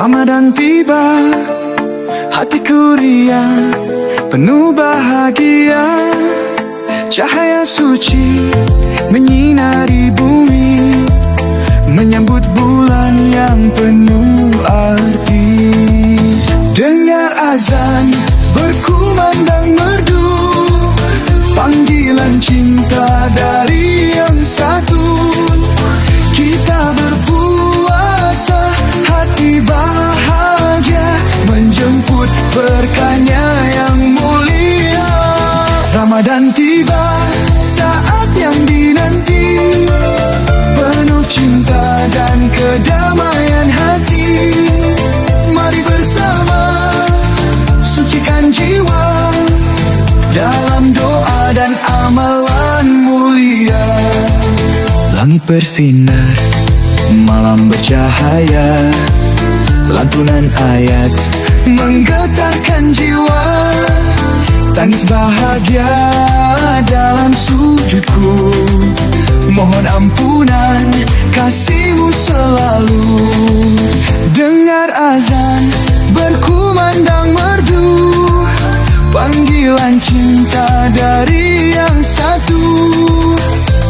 Ramadan tiba, hatiku riang, penuh bahagia. Cahaya suci menyinari bumi, menyambut bulan yang penuh arti. Dengar azan berkumandang merdu, panggilan cinta dari yang satu. Kita berpuasa, hati bahagia, menjemput berkahnya yang mulia. Ramadan tiba, saat yang dinanti, penuh cinta dan kedamaian hati. Mari bersama sucikan jiwa dalam doa dan amalan mulia. Langit bersinar, malam bercahaya, lantunan ayat menggetarkan jiwa. Tangis bahagia dalam sujudku, mohon ampunan kasih-Mu selalu. Dengar azan berkumandang merdu, panggilan cinta dari yang satu.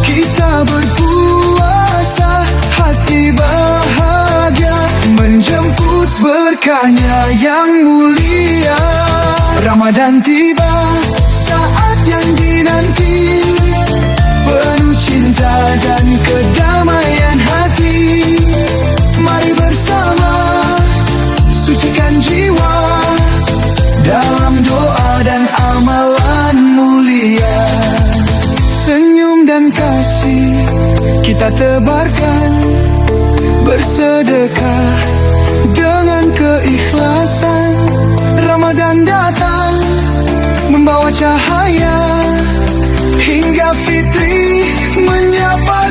Kita berpuasa, hati bahagia, menjemput berkahnya yang mulia. Ramadan tiba, saat yang dinanti, penuh cinta dan kedamaian hati. Mari bersama sucikan jiwa dalam doa dan amalan mulia. Senyum dan kasih kita tebarkan, bersedekah dengan keikhlasan. Ramadan datang membawa cahaya, hingga fitri menyapa